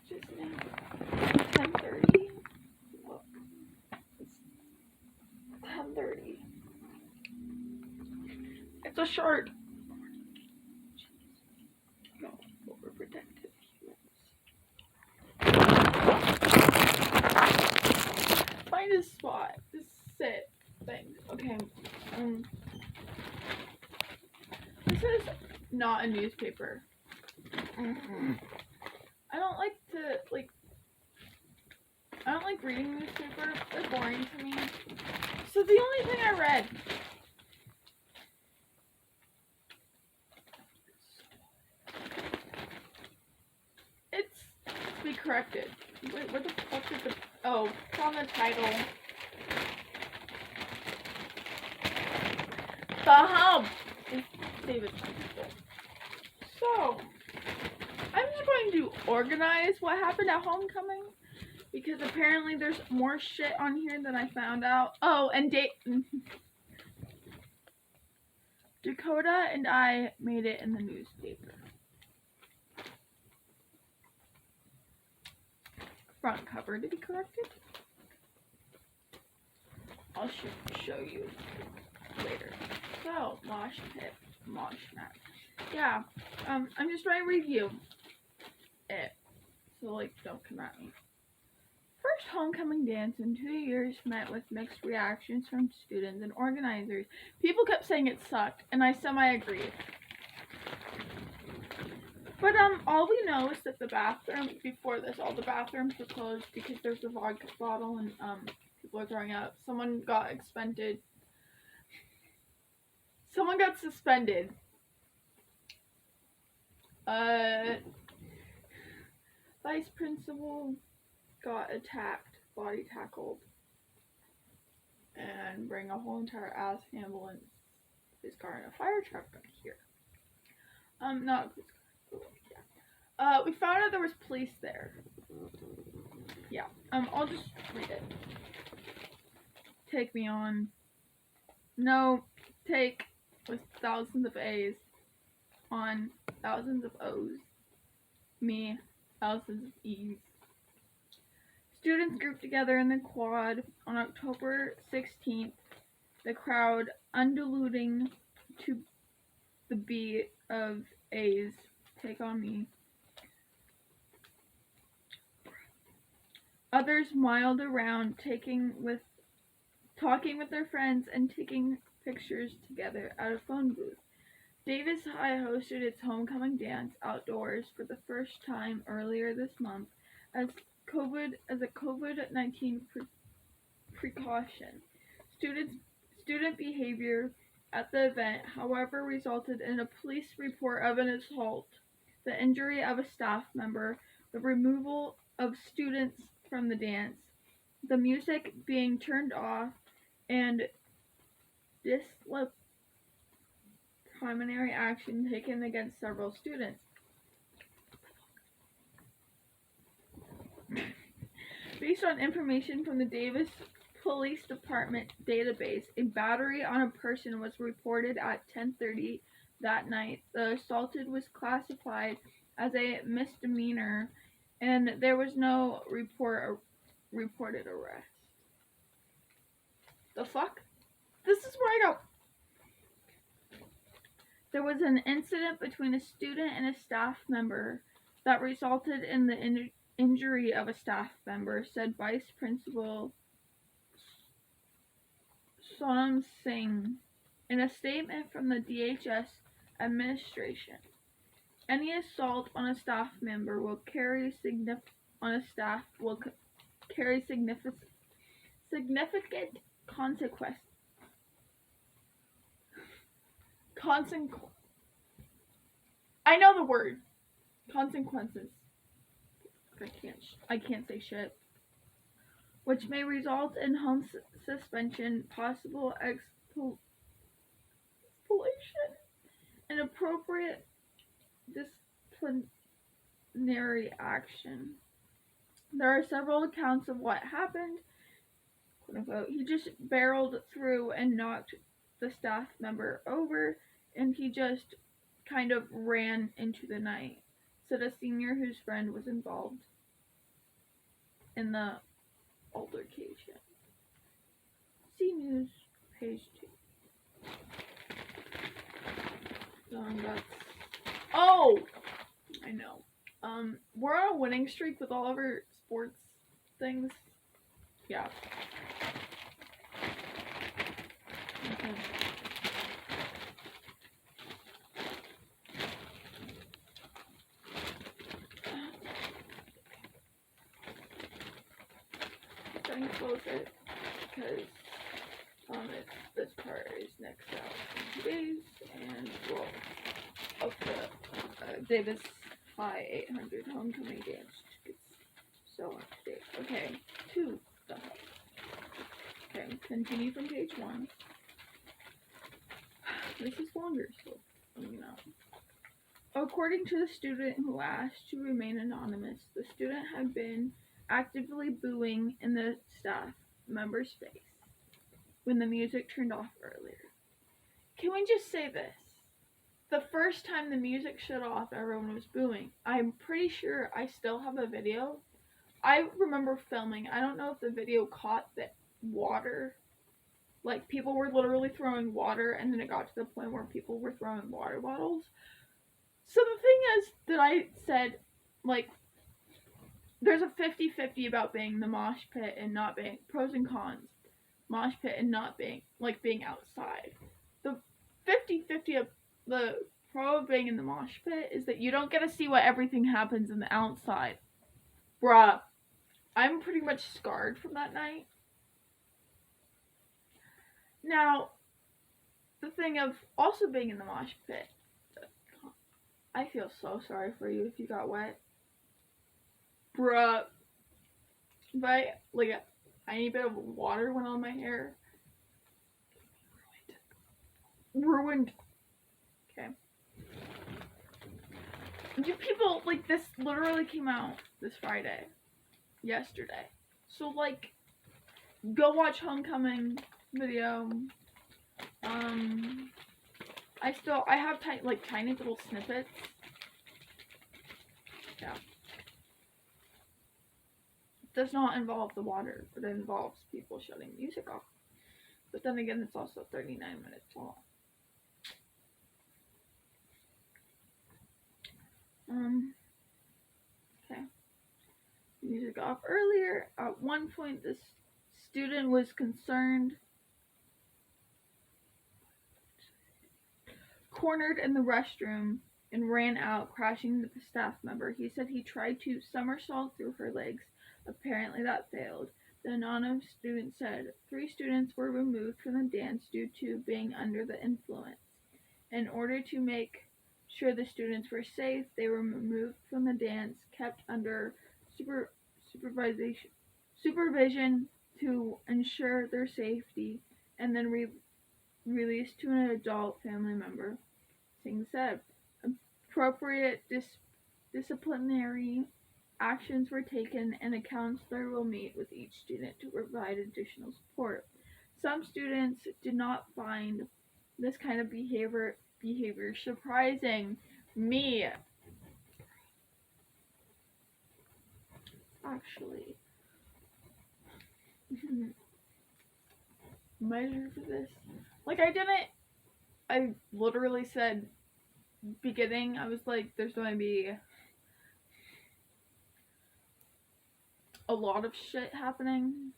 Just now. 10:30. Look. It's 10:30. It's a shark. No, overprotective humans. Find a spot. Just sit. Thing. Okay. This is not a newspaper. I don't like reading newspapers. They're boring to me. So the only thing I read. It's to be corrected. Wait, what the fuck is the? Oh, it's on the title. The hum. Save it, people. So, I'm just going to organize what happened at homecoming because apparently there's more shit on here than I found out. Oh, and Dakota and I made it in the newspaper. Front cover to be corrected. I'll show you later. So, mosh pit, mosh mat. Yeah, I'm just trying to review it. So, don't come at me. First homecoming dance in 2 years met with mixed reactions from students and organizers. People kept saying it sucked, and I semi-agreed. But, all we know is that the bathroom, before this, all the bathrooms were closed because there's a vodka bottle and, people are throwing up. Someone got suspended. Vice principal got attacked, body tackled, and bring a whole entire ass ambulance, his car, and a fire truck here. Not his car, yeah. We found out there was police there. Yeah, I'll just read it. Take me on. No, take with thousands of A's on thousands of O's. Me, thousands of E's. Students grouped together in the quad on October 16th. The crowd undulating to the beat of A's. Take on me. Others miled around, talking with their friends and taking pictures together at a phone booth. Davis High hosted its homecoming dance outdoors for the first time earlier this month as a COVID-19 precaution. Student behavior at the event, however, resulted in a police report of an assault, the injury of a staff member, the removal of students from the dance, the music being turned off, and disciplinary action taken against several students. Based on information from the Davis Police Department database, a battery on a person was reported at 10:30 that night. The assaulted was classified as a misdemeanor, and there was no reported arrest. The fuck? This is where I go. There was an incident between a student and a staff member that resulted in the injury of a staff member, said Vice Principal Sonam Singh in a statement from the DHS administration. Any assault on a staff member will carry significant consequences. I know the word. Consequences. I can't say shit. Which may result in home suspension, possible expulsion, and appropriate disciplinary action. There are several accounts of what happened. Quote unquote, he just barreled through and knocked the staff member over, and he just kind of ran into the night, said a senior whose friend was involved in the altercation. See News, page 2. Oh! I know. We're on a winning streak with all of our sports things. Yeah. Okay. I'm going to close it because this part is next out in 2 days, and we'll up the Davis High 800 homecoming dance gets so up to date. Okay, to the high. Okay, continue from page 1. This is longer, so you know. According to the student who asked to remain anonymous, the student had been actively booing in the staff member's face when the music turned off earlier. Can we just say this? The first time the music shut off, everyone was booing. I'm pretty sure I still have a video. I remember filming. I don't know if the video caught the water. Like, people were literally throwing water, and then it got to the point where people were throwing water bottles. So the thing is that I said, like, there's a 50-50 about being in the mosh pit and not being, pros and cons. Mosh pit and not being, like, being outside. The 50-50 of the pro of being in the mosh pit is that you don't get to see what everything happens in the outside. Bruh, I'm pretty much scarred from that night. Now, the thing of also being in the mosh pit, I feel so sorry for you if you got wet. Bruh, but like a tiny bit of water went on my hair. Ruined. Okay. You people, like, this literally came out this Friday. Yesterday. So, like, go watch Homecoming video. I have tiny little snippets. Yeah. It does not involve the water, but it involves people shutting music off. But then again, it's also 39 minutes long. Okay. Music off earlier. At one point, this student was concerned, cornered in the restroom, and ran out, crashing into the staff member. He said he tried to somersault through her legs. Apparently that failed. The anonymous student said 3 students were removed from the dance due to being under the influence. In order to make sure the students were safe, they were removed from the dance, kept under supervision to ensure their safety, and then released to an adult family member. Singh said appropriate disciplinary actions were taken, and a counselor will meet with each student to provide additional support. Some students did not find this kind of behavior surprising. Me, actually, measure for this. Like, I literally said beginning, I was like, there's going to be a lot of shit happening.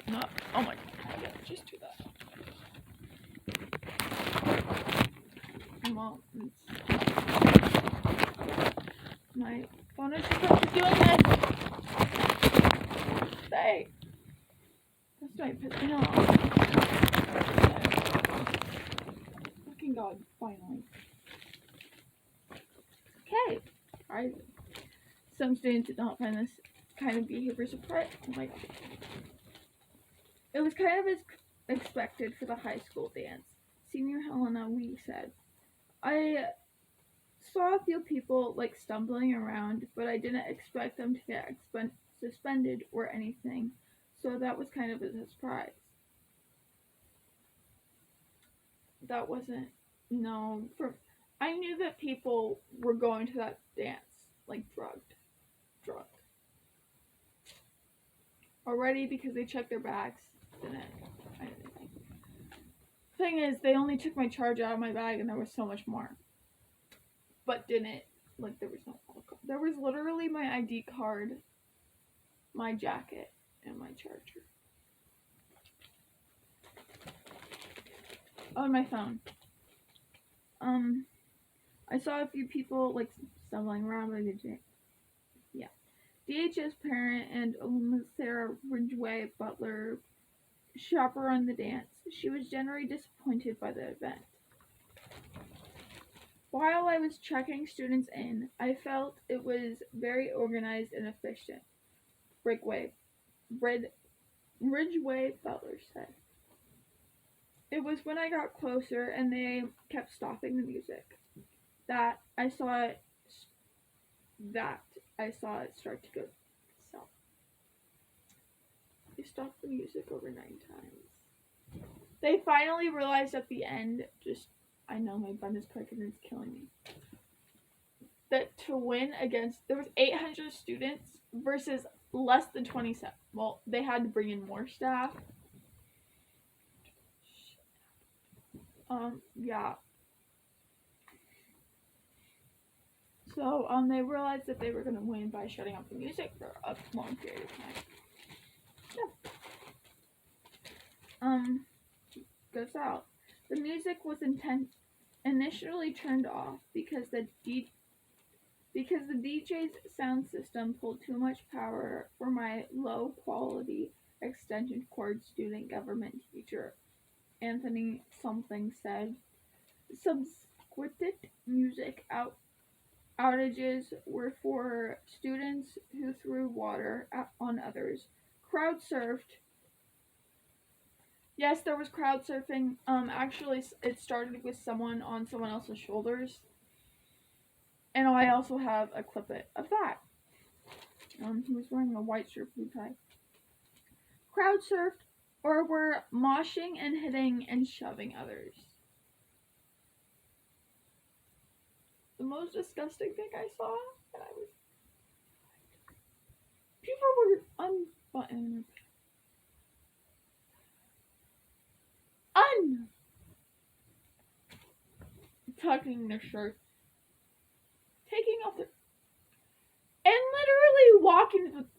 Not, oh my god, yeah, just do that. Well, my phone is supposed to be doing this. Say, this might piss me off. Fucking god, finally. Okay, alright. Some students did not find this kind of behavior surprising. Like, it was kind of as expected for the high school dance. Senior Helena Wee said, I saw a few people, like, stumbling around, but I didn't expect them to get suspended or anything, so that was kind of a surprise. That wasn't No, I knew that people were going to that dance, like drugged already because they checked their bags. Didn't anything. Thing is, they only took my charge out of my bag, and there was so much more. But didn't there was no alcohol. There was literally my ID card, my jacket, and my charger on my phone. I saw a few people like stumbling around, but I didn't. Yeah. DHS parent and Sarah Ridgway Butler chaperoned the dance. She was generally disappointed by the event. While I was checking students in, I felt it was very organized and efficient. Ridgway Butler said. It was when I got closer and they kept stopping the music that I saw it start to go south. They stopped the music over 9 times. They finally realized at the end, I know my bun is crooked and it's killing me, that to win there was 800 students versus less than 27. Well, they had to bring in more staff. Yeah. So, they realized that they were going to win by shutting off the music for a long period of time. Yeah. Goes out. The music was initially turned off because the DJ's sound system pulled too much power for my low quality extension cord student government teacher. Anthony something said. Subsequent music outages were for students who threw water on others. Crowd surfed. Yes, there was crowd surfing. Actually, it started with someone on someone else's shoulders. And I also have a clip of that. He was wearing a white shirt, blue tie. Crowd surfed or were moshing and hitting and shoving others. The most disgusting thing I saw, and I was... People were unbuttoning tucking their shirts, taking off their... and literally walking with